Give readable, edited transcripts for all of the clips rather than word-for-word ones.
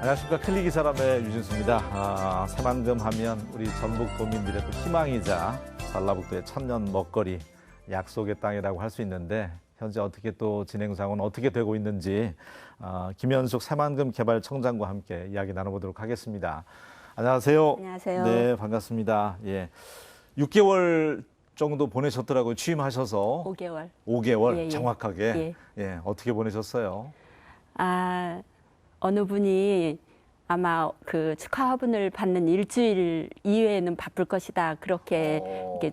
안녕하십니까. 클릭이사람의 유진수입니다. 새만금 하면 우리 전북 도민들의 또 희망이자 전라북도의 천년 먹거리, 약속의 땅이라고 할 수 있는데 현재 어떻게 또 진행 상황은 어떻게 되고 있는지 김현숙 새만금 개발청장과 함께 이야기 나눠보도록 하겠습니다. 안녕하세요. 안녕하세요. 네, 반갑습니다. 예, 6개월 정도 보내셨더라고요. 취임하셔서. 5개월. 5개월 예, 예. 정확하게. 예, 어떻게 보내셨어요? 어느 분이 아마 그 축하 화분을 받는 일주일 이외에는 바쁠 것이다. 그렇게 이렇게,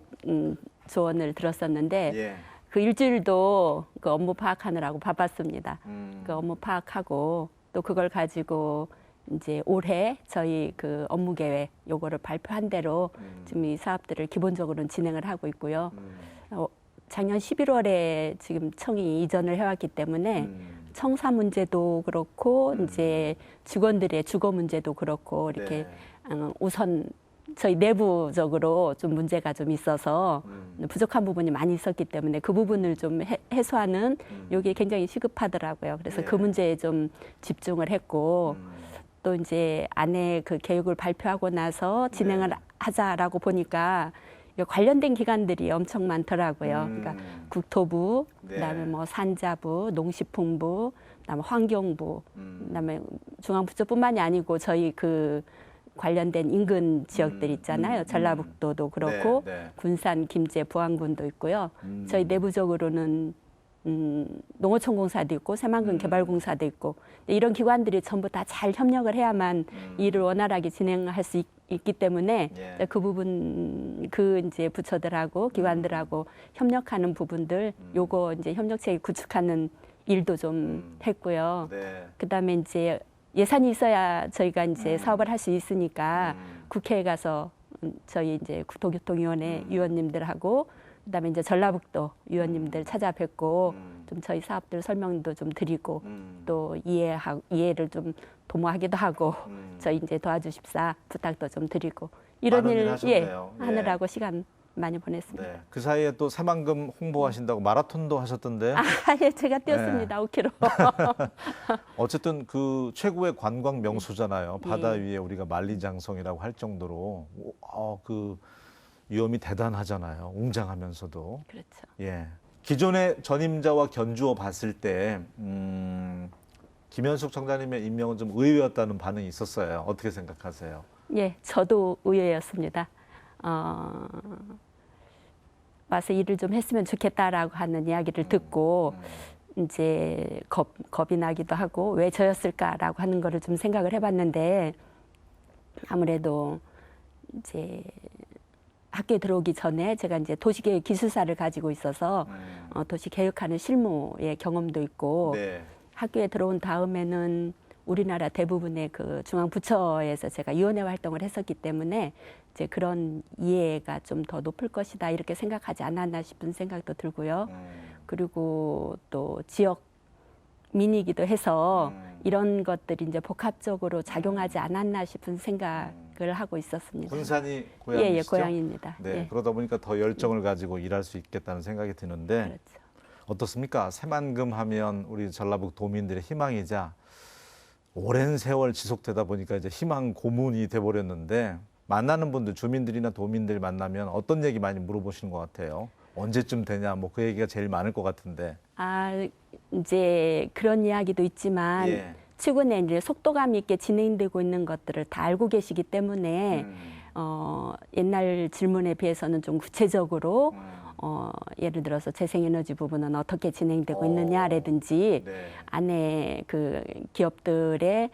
조언을 들었었는데 예. 그 일주일도 그 업무 파악하느라고 바빴습니다. 그 업무 파악하고 또 그걸 가지고 이제 올해 저희 그 업무 계획 요거를 발표한 대로 지금 이 사업들을 기본적으로는 진행을 하고 있고요. 작년 11월에 지금 청이 이전을 해왔기 때문에 청사 문제도 그렇고 이제 직원들의 주거 문제도 그렇고 이렇게 우선 저희 내부적으로 좀 문제가 좀 있어서 부족한 부분이 많이 있었기 때문에 그 부분을 좀 해소하는 이게 굉장히 시급하더라고요. 그래서 그 문제에 좀 집중을 했고 또 이제 안에 그 계획을 발표하고 나서 진행을 하자라고 보니까 관련된 기관들이 엄청 많더라고요. 그러니까 국토부, 그다음에 뭐 산자부, 농식품부, 그다음에 환경부, 그다음에 중앙부처뿐만이 아니고 저희 그 관련된 인근 지역들 있잖아요. 전라북도도 그렇고 군산, 김제, 부안군도 있고요. 저희 내부적으로는 농어촌공사도 있고 새만금 개발공사도 있고 이런 기관들이 전부 다 잘 협력을 해야만 일을 원활하게 진행할 수 있기 때문에 그 부분 그 이제 부처들하고 기관들하고 협력하는 부분들 요거 이제 협력체계 구축하는 일도 좀 했고요. 그다음에 이제 예산이 있어야 저희가 이제 사업을 할 수 있으니까 국회에 가서 저희 이제 국토교통위원회 위원님들하고 그다음에 이제 전라북도 위원님들 찾아뵙고 좀 저희 사업들 설명도 좀 드리고 또 이해를 좀 도모하기도 하고 저희 이제 도와주십사 부탁도 좀 드리고 이런 일 하느라고 시간 많이 보냈습니다. 네. 그 사이에 또 새만금 홍보하신다고 마라톤도 하셨던데. 예, 제가 뛰었습니다. 5km. 어쨌든 그 최고의 관광 명소잖아요. 바다 위에 우리가 만리장성이라고 할 정도로 그 위험이 대단하잖아요. 웅장하면서도. 그렇죠. 예. 기존의 전임자와 견주어 봤을 때 김현숙 청장님의 임명은 좀 의외였다는 반응이 있었어요. 어떻게 생각하세요? 예, 저도 의외였습니다. 와서 일을 좀 했으면 좋겠다라고 하는 이야기를 듣고 이제 겁이 나기도 하고 왜 저였을까라고 하는 거를 좀 생각을 해봤는데 아무래도 이제 학교에 들어오기 전에 제가 이제 도시계획 기술사를 가지고 있어서 도시계획하는 실무의 경험도 있고 학교에 들어온 다음에는 우리나라 대부분의 그 중앙부처에서 제가 위원회 활동을 했었기 때문에 이제 그런 이해가 좀 더 높을 것이다 이렇게 생각하지 않았나 싶은 생각도 들고요. 그리고 또 지역민이기도 해서 이런 것들이 이제 복합적으로 작용하지 않았나 싶은 생각을 하고 있었습니다. 군산이 고향이시죠? 예, 고향입니다. 네, 예. 그러다 보니까 더 열정을 가지고 일할 수 있겠다는 생각이 드는데 그렇죠. 어떻습니까? 새만금 하면 우리 전라북 도민들의 희망이자 오랜 세월 지속되다 보니까 이제 희망 고문이 돼버렸는데 만나는 분들, 주민들이나 도민들 만나면 어떤 얘기 많이 물어보시는 것 같아요? 언제쯤 되냐, 뭐 그 얘기가 제일 많을 것 같은데. 이제 그런 이야기도 있지만 최근에 이제 속도감 있게 진행되고 있는 것들을 다 알고 계시기 때문에 옛날 질문에 비해서는 좀 구체적으로 예를 들어서 재생에너지 부분은 어떻게 진행되고 있느냐라든지 안에 그 기업들의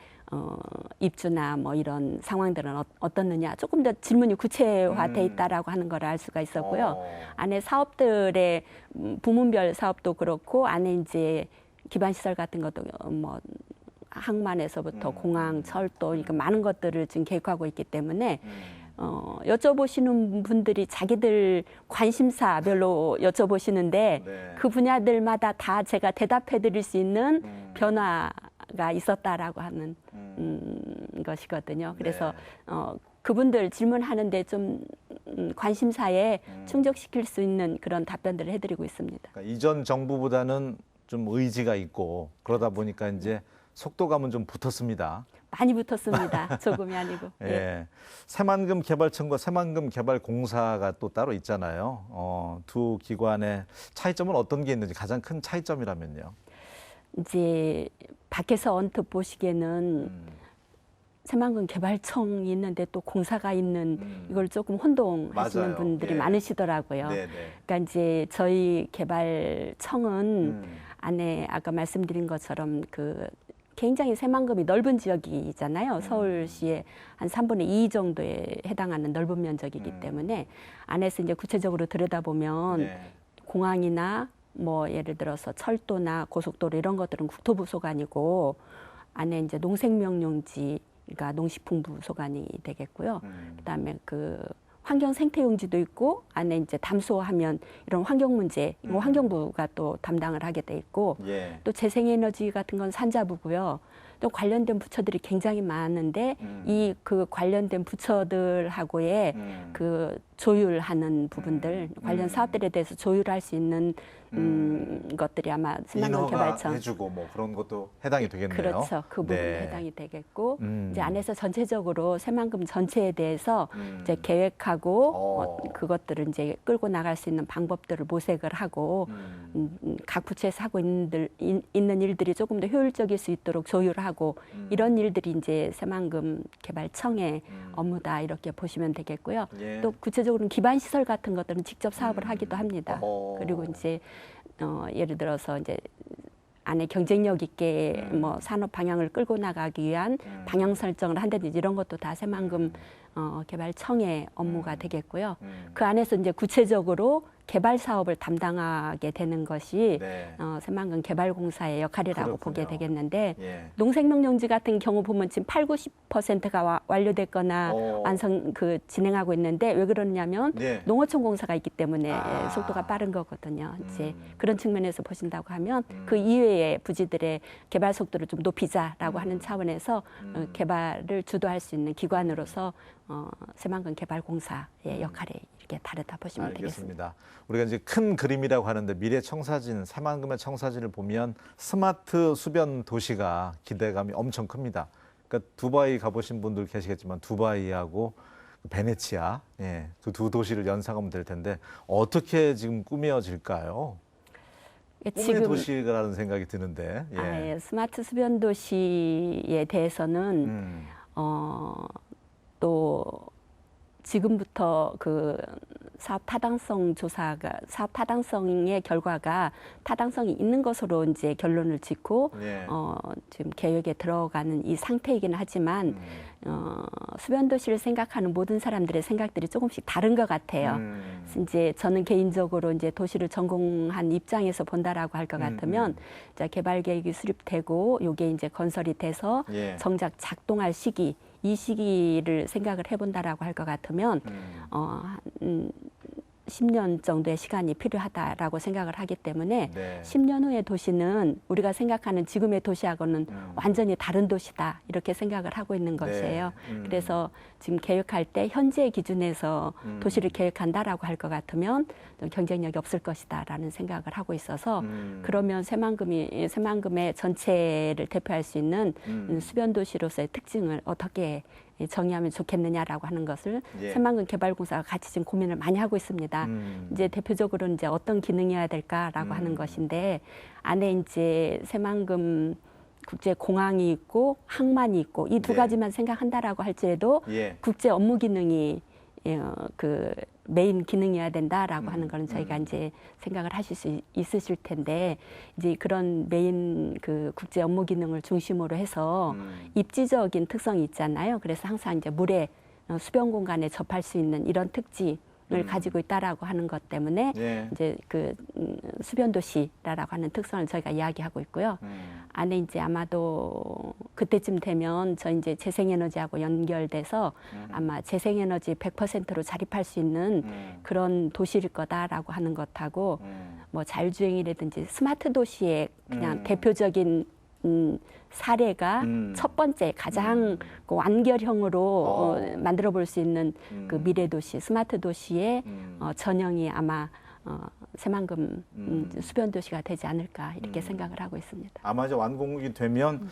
입주나 뭐 이런 상황들은 어떻느냐 조금 더 질문이 구체화돼 있다라고 하는 걸 알 수가 있었고요. 안에 사업들의 부문별 사업도 그렇고 안에 이제 기반시설 같은 것도 뭐 항만에서부터 공항, 철도 그러니까 많은 것들을 지금 계획하고 있기 때문에 여쭤보시는 분들이 자기들 관심사별로 여쭤보시는데 그 분야들마다 다 제가 대답해 드릴 수 있는 변화가 있었다라고 하는 것이거든요. 그래서 그분들 질문하는데 좀 관심사에 충족시킬 수 있는 그런 답변들을 해드리고 있습니다. 그러니까 이전 정부보다는 좀 의지가 있고 그러다 보니까 이제 속도감은 좀 붙었습니다. 많이 붙었습니다. 조금이 아니고. 예. 네. 새만금 개발청과 새만금 개발공사가 또 따로 있잖아요. 두 기관의 차이점은 어떤 게 있는지 가장 큰 차이점이라면요. 이제 밖에서 언뜻 보시기에는 새만금 개발청이 있는데 또 공사가 있는 이걸 조금 혼동하시는 맞아요. 분들이 예. 많으시더라고요. 네네. 그러니까 이제 저희 개발청은 안에 아까 말씀드린 것처럼 그 굉장히 새만금이 넓은 지역이잖아요. 서울시의 한 3분의 2 정도에 해당하는 넓은 면적이기 때문에 안에서 이제 구체적으로 들여다보면 네. 공항이나 뭐 예를 들어서 철도나 고속도로 이런 것들은 국토부 소관이고 안에 이제 농생명용지 그러니까 농식품부 소관이 되겠고요. 그다음에 그 환경 생태용지도 있고 안에 이제 담수하면 이런 환경 문제 이거 환경부가 또 담당을 하게 돼 있고 예. 또 재생에너지 같은 건 산자부고요. 또 관련된 부처들이 굉장히 많은데 이 그 관련된 부처들하고의 그 조율하는 부분들 관련 사업들에 대해서 조율할 수 있는 것들이 아마 새만금 인허가 개발청 해주고 뭐 그런 것도 해당이 되겠네요. 그렇죠. 그 부분이 네. 해당이 되겠고 이제 안에서 전체적으로 새만금 전체에 대해서 이제 계획하고 그것들을 이제 끌고 나갈 수 있는 방법들을 모색을 하고 각 부처에서 하고 있는 일들이 조금 더 효율적일 수 있도록 조율하고 이런 일들이 이제 새만금 개발청의 업무다 이렇게 보시면 되겠고요. 예. 또 구체적으로는 기반 시설 같은 것들은 직접 사업을 하기도 합니다. 어허. 그리고 이제 예를 들어서 이제 안에 경쟁력 있게 뭐 산업 방향을 끌고 나가기 위한 방향 설정을 한다든지 이런 것도 다 새만금 개발청의 업무가 되겠고요. 그 안에서 이제 구체적으로 개발 사업을 담당하게 되는 것이 네. 새만금 개발공사의 역할이라고 그렇군요. 보게 되겠는데 예. 농생명용지 같은 경우 보면 지금 80~90%가 완료됐거나 완성 진행하고 있는데 왜 그러냐면 네. 농어촌 공사가 있기 때문에 아. 속도가 빠른 거거든요. 이제 그런 측면에서 보신다고 하면 그 이외의 부지들의 개발 속도를 좀 높이자라고 하는 차원에서 개발을 주도할 수 있는 기관으로서 새만금 개발공사의 역할이 이렇게 다르다 보시면 되겠습니다. 알겠습니다. 우리가 이제 큰 그림이라고 하는데 미래 청사진, 새만금의 청사진을 보면 스마트 수변 도시가 기대감이 엄청 큽니다. 그러니까 두바이 가보신 분들 계시겠지만 두바이하고 베네치아, 예, 그 두 도시를 연상하면 될 텐데 어떻게 지금 꾸며질까요? 꿈의 도시라는 생각이 드는데. 예. 예, 스마트 수변 도시에 대해서는 또 지금부터 그 사업 타당성 조사가 사업 타당성의 결과가 타당성이 있는 것으로 이제 결론을 짓고 네. 지금 계획에 들어가는 이 상태이긴 하지만 수변 도시를 생각하는 모든 사람들의 생각들이 조금씩 다른 것 같아요. 그래서 이제 저는 개인적으로 이제 도시를 전공한 입장에서 본다라고 할 것 같으면 자, 개발 계획이 수립되고 요게 이제 건설이 돼서 예. 정작 작동할 시기 이 시기를 생각을 해본다라고 할 것 같으면 10년 정도의 시간이 필요하다라고 생각을 하기 때문에 네. 10년 후의 도시는 우리가 생각하는 지금의 도시하고는 완전히 다른 도시다 이렇게 생각을 하고 있는 것이에요. 그래서 지금 계획할 때 현재 기준에서 도시를 계획한다라고 할 것 같으면 좀 경쟁력이 없을 것이다라는 생각을 하고 있어서 그러면 새만금의 전체를 대표할 수 있는 수변 도시로서의 특징을 어떻게 정의하면 좋겠느냐라고 하는 것을 예. 새만금 개발공사가 같이 지금 고민을 많이 하고 있습니다. 이제 대표적으로 이제 어떤 기능이어야 될까라고 하는 것인데 안에 이제 새만금 국제 공항이 있고 항만이 있고 이 두 네. 가지만 생각한다라고 할지라도 예. 국제 업무 기능이 그 메인 기능이어야 된다라고 하는 거는 저희가 이제 생각을 하실 수 있으실 텐데 이제 그런 메인 그 국제 업무 기능을 중심으로 해서 입지적인 특성이 있잖아요. 그래서 항상 이제 물에 수변 공간에 접할 수 있는 이런 특징을 가지고 있다라고 하는 것 때문에 예. 이제 그 수변 도시라고 하는 특성을 저희가 이야기하고 있고요. 안에 이제 아마도 그때쯤 되면 저 이제 재생에너지하고 연결돼서 아마 재생에너지 100%로 자립할 수 있는 그런 도시일 거다라고 하는 것하고 뭐 자율주행이라든지 스마트 도시의 그냥 대표적인 사례가 첫 번째 가장 그 완결형으로 만들어 볼 수 있는 그 미래 도시, 스마트 도시의 전형이 아마 새만금 수변 도시가 되지 않을까 이렇게 생각을 하고 있습니다. 아마 이제 완공이 되면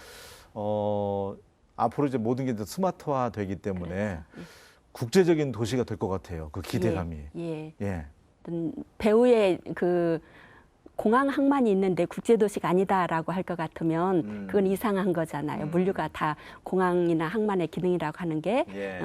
앞으로 이제 모든 게 스마트화 되기 때문에 그래서, 국제적인 도시가 될 것 같아요. 그 기대감이. 예. 예. 어떤 배후에 그 공항 항만이 있는데 국제도시가 아니다라고 할 것 같으면 그건 이상한 거잖아요. 물류가 다 공항이나 항만의 기능이라고 하는 게 예.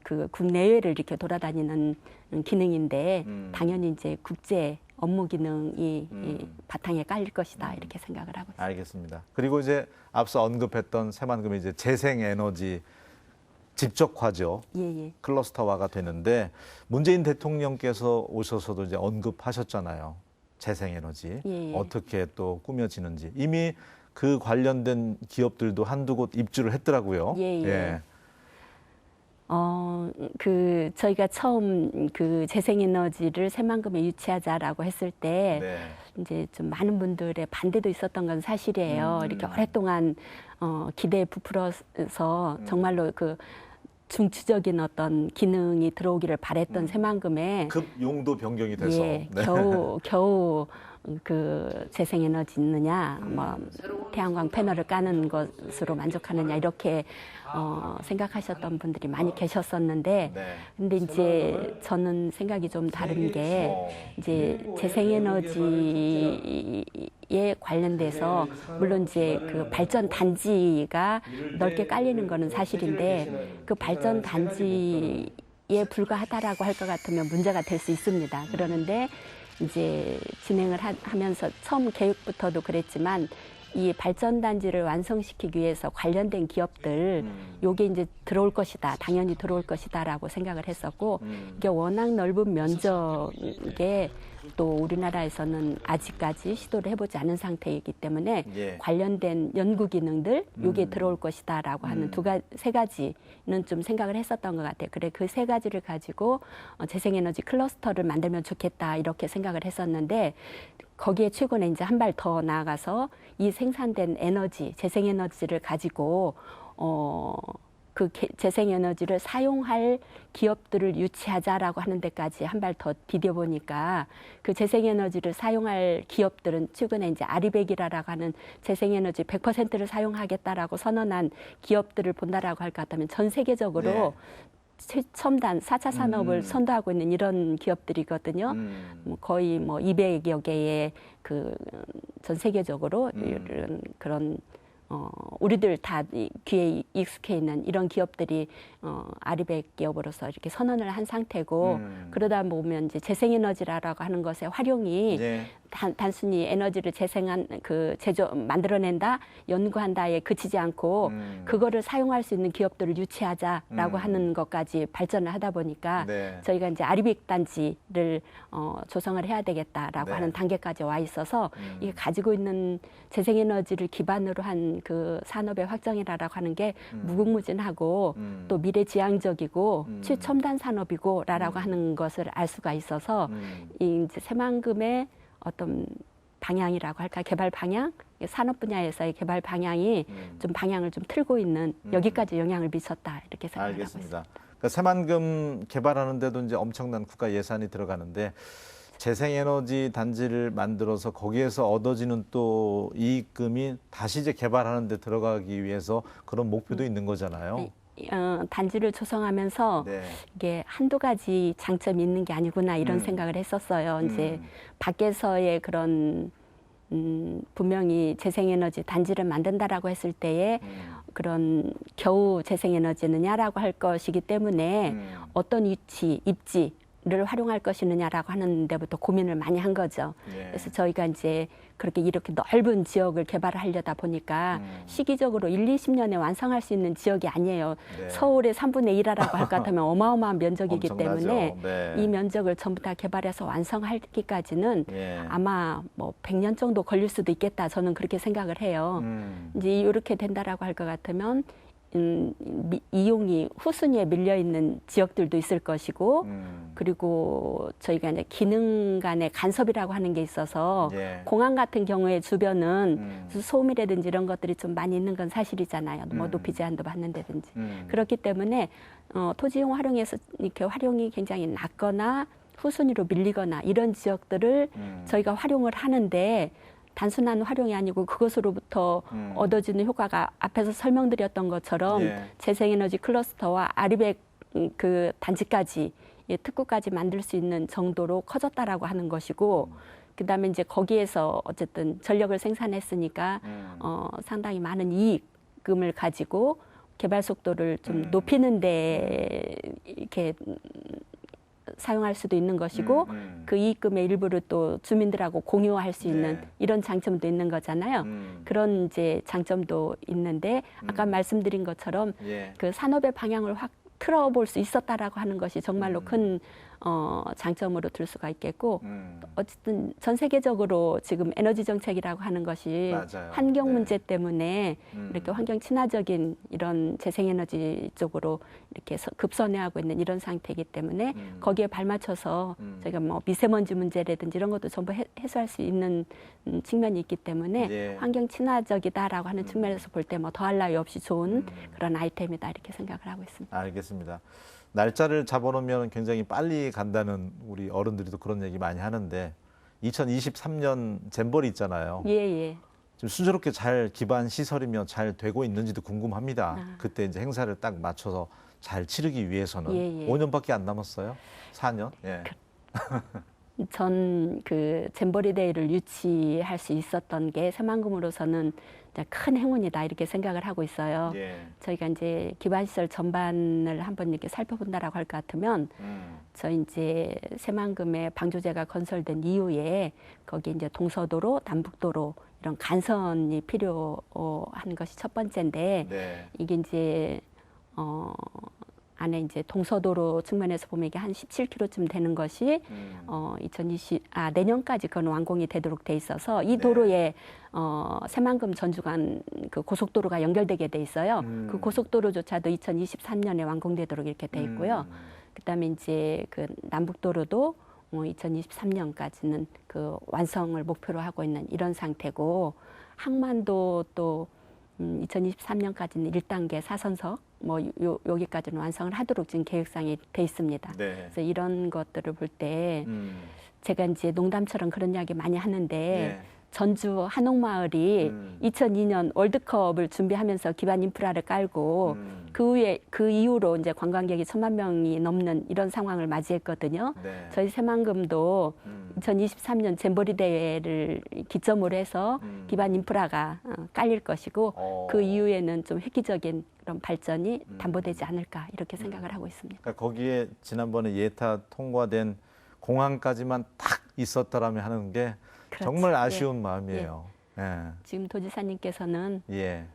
그 국내외를 이렇게 돌아다니는 기능인데 당연히 이제 국제 업무 기능이 이 바탕에 깔릴 것이다 이렇게 생각을 하고 있습니다. 알겠습니다. 그리고 이제 앞서 언급했던 새만금의 이제 재생에너지 집적화죠. 예. 클러스터화가 되는데 문재인 대통령께서 오셔서도 이제 언급하셨잖아요. 재생에너지 예. 어떻게 또 꾸며지는지 이미 그 관련된 기업들도 한두 곳 입주를 했더라고요. 예. 그 저희가 처음 그 재생에너지를 새만금에 유치하자라고 했을 때 네. 이제 좀 많은 분들의 반대도 있었던 건 사실이에요. 이렇게 오랫동안 기대에 부풀어서 정말로 그 중추적인 어떤 기능이 들어오기를 바랬던 새만금에 급 용도 변경이 돼서 예, 네. 겨우 그 재생에너지 있느냐, 뭐 태양광 패널을 까는 것으로 만족하느냐 이렇게 생각하셨던 분들이 많이 계셨었는데, 네. 근데 이제 저는 생각이 좀 다른 게 이제 재생에너지에 관련돼서 물론 이제 그 발전 단지가 넓게 깔리는 거는 사실인데 그 발전 단지에 불과하다라고 할 것 같으면 문제가 될 수 있습니다. 그러는데 이제 진행을 하면서 처음 계획부터도 그랬지만 이 발전단지를 완성시키기 위해서 관련된 기업들 요게 이제 들어올 것이다. 당연히 들어올 것이다라고 생각을 했었고 이게 워낙 넓은 면적에 또 우리나라에서는 아직까지 시도를 해보지 않은 상태이기 때문에 예. 관련된 연구 기능들 요게 들어올 것이다라고 하는 세 가지는 좀 생각을 했었던 것 같아요. 그래 그 세 가지를 가지고 재생에너지 클러스터를 만들면 좋겠다 이렇게 생각을 했었는데 거기에 최근에 이제 한 발 더 나아가서 이 생산된 에너지, 재생에너지를 가지고 그 재생에너지를 사용할 기업들을 유치하자라고 하는 데까지 한 발 더 디뎌보니까 그 재생에너지를 사용할 기업들은 최근에 이제 아리백이라고 하는 재생에너지 100%를 사용하겠다라고 선언한 기업들을 본다라고 할 것 같다면 전 세계적으로 최첨단 4차 산업을 선도하고 있는 이런 기업들이거든요. 뭐 거의 뭐 200여 개의 그 전 세계적으로 이런 그런 우리들 다 귀에 익숙해 있는 이런 기업들이 아리백 기업으로서 이렇게 선언을 한 상태고 그러다 보면 이제 재생에너지라고 하는 것의 활용이 네. 단순히 에너지를 만들어낸다, 연구한다에 그치지 않고 그거를 사용할 수 있는 기업들을 유치하자라고 하는 것까지 발전을 하다 보니까 네. 저희가 이제 아리백 단지를 조성을 해야 되겠다라고 네. 하는 단계까지 와 있어서 이게 가지고 있는 재생에너지를 기반으로 한 그 산업의 확장이라고 하는 게 무궁무진하고 또 미래지향적이고 최첨단 산업이고라고 하는 것을 알 수가 있어서 이 이제 새만금의 어떤 방향이라고 할까 개발 방향 산업 분야에서의 개발 방향이 좀 방향을 좀 틀고 있는 여기까지 영향을 미쳤다 이렇게 생각하고 있습니다. 알겠습니다. 그러니까 새만금 개발하는데도 이제 엄청난 국가 예산이 들어가는데 재생에너지 단지를 만들어서 거기에서 얻어지는 또 이익금이 다시 이제 개발하는 데 들어가기 위해서 그런 목표도 있는 거잖아요. 단지를 조성하면서 네. 이게 한두 가지 장점이 있는 게 아니구나 이런 생각을 했었어요. 이제 밖에서의 그런 분명히 재생에너지 단지를 만든다라고 했을 때에 그런 겨우 재생에너지느냐라고 할 것이기 때문에 어떤 위치, 입지를 활용할 것이느냐라고 하는 데부터 고민을 많이 한 거죠. 예. 그래서 저희가 이제 그렇게 이렇게 넓은 지역을 개발을 하려다 보니까 시기적으로 1, 20년에 완성할 수 있는 지역이 아니에요. 네. 서울의 3분의 1이라고 할 것 같으면 어마어마한 면적이기 엄청나죠. 때문에 네. 이 면적을 전부 다 개발해서 완성하기까지는 예. 아마 뭐 100년 정도 걸릴 수도 있겠다. 저는 그렇게 생각을 해요. 이제 이렇게 된다라고 할 것 같으면 이용이 후순위에 밀려 있는 지역들도 있을 것이고 그리고 저희가 이제 기능 간의 간섭이라고 하는 게 있어서 예. 공항 같은 경우에 주변은 소음이라든지 이런 것들이 좀 많이 있는 건 사실이잖아요. 뭐 높이 제한도 받는다든지 그렇기 때문에 토지 이용 활용에서 이렇게 활용이 굉장히 낮거나 후순위로 밀리거나 이런 지역들을 저희가 활용을 하는데 단순한 활용이 아니고 그것으로부터 얻어지는 효과가 앞에서 설명드렸던 것처럼 예. 재생에너지 클러스터와 아리백 그 단지까지 특구까지 만들 수 있는 정도로 커졌다라고 하는 것이고 그다음에 이제 거기에서 어쨌든 전력을 생산했으니까 상당히 많은 이익금을 가지고 개발 속도를 좀 높이는데 이렇게 사용할 수도 있는 것이고 그 이익금의 일부를 또 주민들하고 공유할 수 있는 네. 이런 장점도 있는 거잖아요. 그런 이제 장점도 있는데 아까 말씀드린 것처럼 예. 그 산업의 방향을 확 틀어볼 수 있었다라고 하는 것이 정말로 큰 장점으로 들 수가 있겠고 어쨌든 전 세계적으로 지금 에너지 정책이라고 하는 것이 맞아요. 환경 네. 문제 때문에 이렇게 환경 친화적인 이런 재생에너지 쪽으로 이렇게 급선회하고 있는 이런 상태이기 때문에 거기에 발맞춰서 저희가 뭐 미세먼지 문제라든지 이런 것도 전부 해소할 수 있는 측면이 있기 때문에 예. 환경 친화적이다라고 하는 측면에서 볼 때 뭐 더할 나위 없이 좋은 그런 아이템이다 이렇게 생각을 하고 있습니다. 알겠습니다. 날짜를 잡아놓으면 굉장히 빨리 간다는 우리 어른들이 또 그런 얘기 많이 하는데 2023년 잼버리 있잖아요. 예. 지금 순조롭게 잘 기반 시설이며 잘 되고 있는지도 궁금합니다. 아. 그때 이제 행사를 딱 맞춰서 잘 치르기 위해서는 예. 5년밖에 안 남았어요. 4년. 예. 전 그 잼버리 데이를 유치할 수 있었던 게 새만금으로서는 큰 행운이다 이렇게 생각을 하고 있어요. 예. 저희가 이제 기반시설 전반을 한번 이렇게 살펴본다라고 할 것 같으면 저희 이제 새만금의 방조제가 건설된 이후에 거기 이제 동서도로, 남북도로 이런 간선이 필요한 것이 첫 번째인데 네. 이게 이제 안에 이제 동서도로 측면에서 보면 이게 한 17km쯤 되는 것이 내년까지 그건 완공이 되도록 돼 있어서 이 도로에 새만금 전주간 그 고속도로가 연결되게 돼 있어요. 그 고속도로조차도 2023년에 완공되도록 이렇게 돼 있고요. 그다음에 이제 그 남북도로도 2023년까지는 그 완성을 목표로 하고 있는 이런 상태고 항만도 또 2023년까지는 1단계 4선석 여기까지는 완성을 하도록 지금 계획상이 돼 있습니다. 네. 그래서 이런 것들을 볼 때 제가 이제 농담처럼 그런 이야기 많이 하는데 예. 전주 한옥마을이 2002년 월드컵을 준비하면서 기반 인프라를 깔고 그 이후로 이제 관광객이 1,000만 명이 넘는 이런 상황을 맞이했거든요. 네. 저희 새만금도 2023년 잼버리 대회를 기점으로 해서 기반 인프라가 깔릴 것이고 그 이후에는 좀 획기적인 그런 발전이 담보되지 않을까 이렇게 생각을 하고 있습니다. 그러니까 거기에 지난번에 예타 통과된 공항까지만 딱 있었더라면 하는 게 그렇지. 정말 아쉬운 마음이에요. 예. 지금 도지사님께서는 예.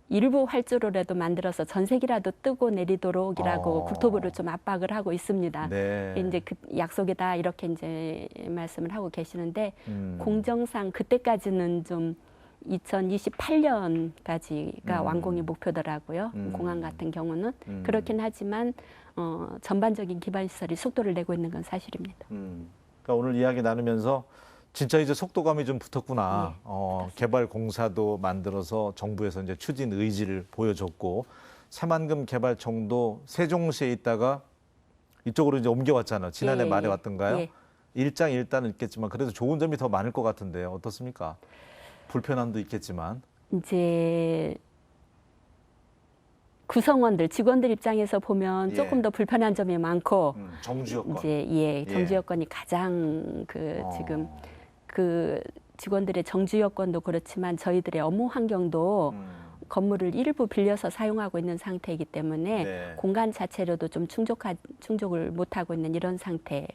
일부 활주로라도 만들어서 전세기라도 뜨고 내리도록이라고 어. 국토부를 좀 압박을 하고 있습니다. 네. 이제 그 약속이다 이렇게 이제 말씀을 하고 계시는데 공정상 그때까지는 좀 2028년까지가 완공이 목표더라고요. 공항 같은 경우는 그렇긴 하지만 전반적인 기반 시설이 속도를 내고 있는 건 사실입니다. 그러니까 오늘 이야기 나누면서 진짜 이제 속도감이 좀 붙었구나. 개발 공사도 만들어서 정부에서 이제 추진 의지를 보여줬고 새만금 개발청도 세종시에 있다가 이쪽으로 이제 옮겨왔잖아요. 지난해 말에 왔던가요? 예. 일장일단은 있겠지만 그래도 좋은 점이 더 많을 것 같은데요. 어떻습니까? 불편함도 있겠지만. 이제 구성원들, 직원들 입장에서 보면 예. 조금 더 불편한 점이 많고 정주 여건. 이제 정주 여건이 가장 지금 그 직원들의 정주 여건도 그렇지만 저희들의 업무 환경도 건물을 일부 빌려서 사용하고 있는 상태이기 때문에 네. 공간 자체로도 좀 충족을 못하고 있는 이런 상태에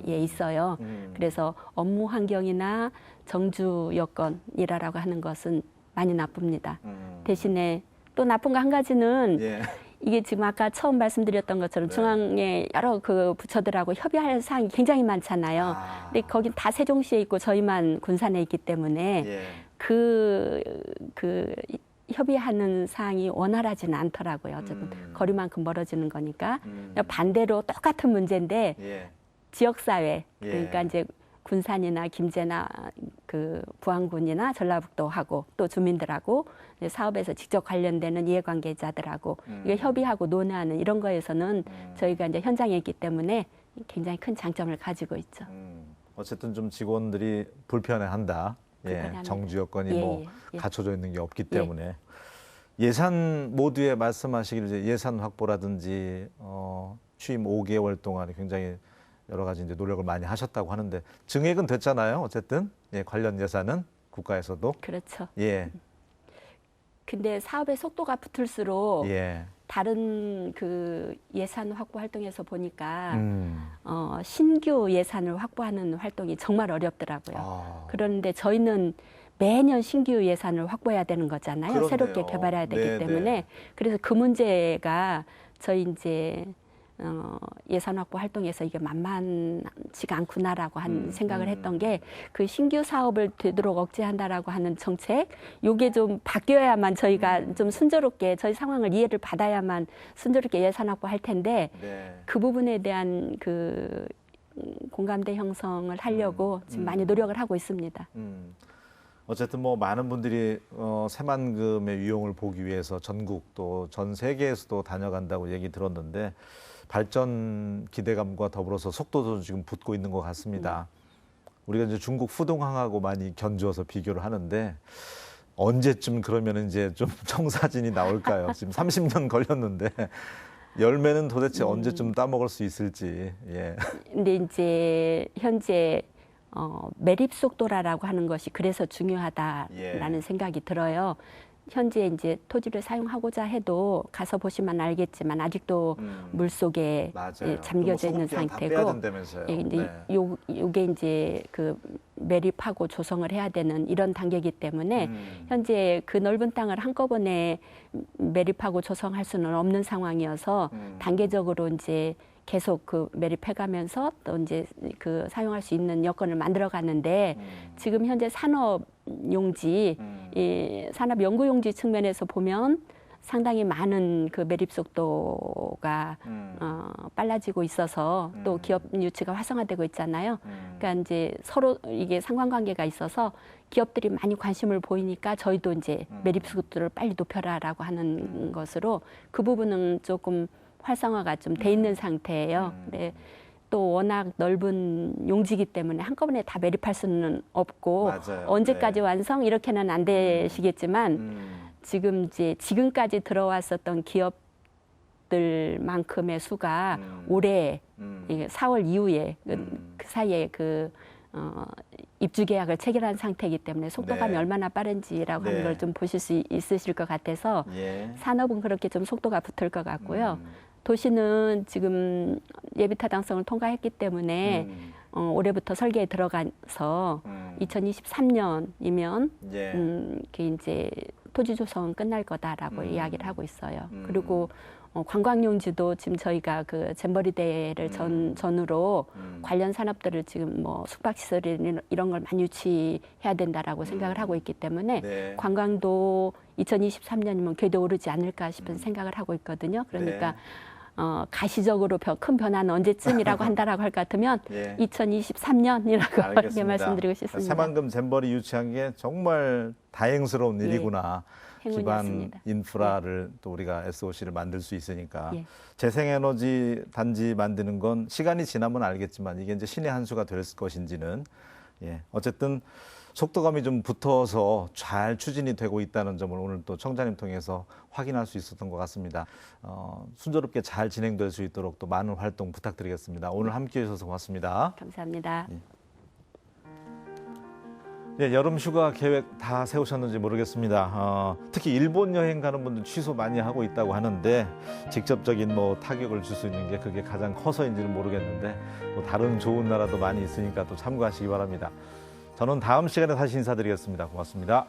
있어요. 그래서 업무 환경이나 정주 여건이라고 하는 것은 많이 나쁩니다. 대신에 또 나쁜 거 한 가지는 예. 이게 지금 아까 처음 말씀드렸던 것처럼 네. 중앙의 여러 그 부처들하고 협의할 사항이 굉장히 많잖아요. 근데 거긴 다 세종시에 있고 저희만 군산에 있기 때문에 예. 그 협의하는 사항이 원활하지는 않더라고요. 어쨌든 거리만큼 멀어지는 거니까. 반대로 똑같은 문제인데 예. 지역사회 예. 그러니까 이제 군산이나 김제나 그 부안군이나 전라북도하고 또 주민들하고 이제 사업에서 직접 관련되는 이해관계자들하고 이게 협의하고 논의하는 이런 거에서는 저희가 이제 현장에 있기 때문에 굉장히 큰 장점을 가지고 있죠. 어쨌든 좀 직원들이 불편해한다. 예, 불편해합니다. 정주 여건이 예, 뭐 예. 갖춰져 있는 게 없기 때문에 예산 모두에 말씀하시기를 이제 예산 확보라든지 취임 5개월 동안에 굉장히 여러 가지 이제 노력을 많이 하셨다고 하는데 증액은 됐잖아요. 어쨌든 예, 관련 예산은 국가에서도 그렇죠. 예, 근데 사업의 속도가 붙을수록 예, 다른 그 예산 확보 활동에서 보니까 아. 신규 예산을 확보하는 활동이 정말 어렵더라고요. 아, 그런데 저희는 매년 신규 예산을 확보해야 되는 거잖아요. 그렇네요. 새롭게 개발해야 되기 네, 때문에 네. 그래서 그 문제가 저희 이제 예산 확보 활동에서 이게 만만치가 않구나라고 한 생각을 했던 게 그 신규 사업을 되도록 억제한다라고 하는 정책, 요게 좀 바뀌어야만 저희가 좀 순조롭게 저희 상황을 이해를 받아야만 순조롭게 예산 확보할 텐데 네. 그 부분에 대한 그 공감대 형성을 하려고 지금 많이 노력을 하고 있습니다. 어쨌든 뭐 많은 분들이 새만금의 유용을 보기 위해서 전국 또 전 세계에서도 다녀간다고 얘기 들었는데 발전 기대감과 더불어서 속도도 지금 붙고 있는 것 같습니다. 우리가 이제 중국 후동항하고 많이 견주어서 비교를 하는데 언제쯤 그러면 이제 좀 청사진이 나올까요? 지금 30년 걸렸는데 열매는 도대체 언제쯤 따먹을 수 있을지. 예. 근데 이제 현재 매립 속도라고 하는 것이 그래서 중요하다라는 예. 생각이 들어요. 현재 이제 토지를 사용하고자 해도 가서 보시면 알겠지만 아직도 물 속에 맞아요. 잠겨져 또 있는 소금기한 다 빼야 상태고, 된다면서요. 예, 근데 네. 요게 이제 그 매립하고 조성을 해야 되는 이런 단계이기 때문에 현재 그 넓은 땅을 한꺼번에 매립하고 조성할 수는 없는 상황이어서 단계적으로 이제 계속 그 매립해가면서 또 이제 그 사용할 수 있는 여건을 만들어 가는데 지금 현재 산업 용지, 이 산업 연구 용지 측면에서 보면 상당히 많은 그 매립 속도가 빨라지고 있어서 또 기업 유치가 활성화되고 있잖아요. 그러니까 이제 서로 이게 상관관계가 있어서 기업들이 많이 관심을 보이니까 저희도 이제 매립 속도를 빨리 높여라라고 하는 것으로 그 부분은 조금 활성화가 좀 돼 있는 상태예요. 네. 또 워낙 넓은 용지기 때문에 한꺼번에 다 매립할 수는 없고 맞아요. 언제까지 네. 완성 이렇게는 안 되시겠지만 지금 이제 지금까지 들어왔었던 기업들만큼의 수가 올해 4월 이후에 그 사이에 그 입주 계약을 체결한 상태이기 때문에 속도감이 네. 얼마나 빠른지라고 네. 하는 걸 좀 보실 수 있으실 것 같아서 예. 산업은 그렇게 좀 속도가 붙을 것 같고요. 도시는 지금 예비 타당성을 통과했기 때문에 올해부터 설계에 들어가서 2023년이면 예. 그 이제 토지 조성은 끝날 거다라고 이야기를 하고 있어요. 그리고 관광용지도 지금 저희가 그 잼버리 대회를 전후로 관련 산업들을 지금 뭐 숙박시설 이런 걸 많이 유치해야 된다라고 생각을 하고 있기 때문에 네. 관광도 2023년이면 궤도 오르지 않을까 싶은 생각을 하고 있거든요. 그러니까 네. 가시적으로 큰 변화는 언제쯤이라고 한다라고 할 것 같으면 예. 2023년이라고 이렇게 알겠습니다. 말씀드리고 싶습니다. 새만금 잼버리 유치한 게 정말 다행스러운 예. 일이구나. 기반 행운이었습니다. 인프라를 또 우리가 SOC를 만들 수 있으니까 예. 재생에너지 단지 만드는 건 시간이 지나면 알겠지만 이게 이제 신의 한 수가 될 것인지는 예. 어쨌든 속도감이 좀 붙어서 잘 추진이 되고 있다는 점을 오늘 또 청자님 통해서 확인할 수 있었던 것 같습니다. 순조롭게 잘 진행될 수 있도록 또 많은 활동 부탁드리겠습니다. 오늘 함께해 주셔서 고맙습니다. 감사합니다. 네, 여름 휴가 계획 다 세우셨는지 모르겠습니다. 특히 일본 여행 가는 분들 취소 많이 하고 있다고 하는데 직접적인 뭐 타격을 줄 수 있는 게 그게 가장 커서인지는 모르겠는데 뭐 다른 좋은 나라도 많이 있으니까 또 참고하시기 바랍니다. 저는 다음 시간에 다시 인사드리겠습니다. 고맙습니다.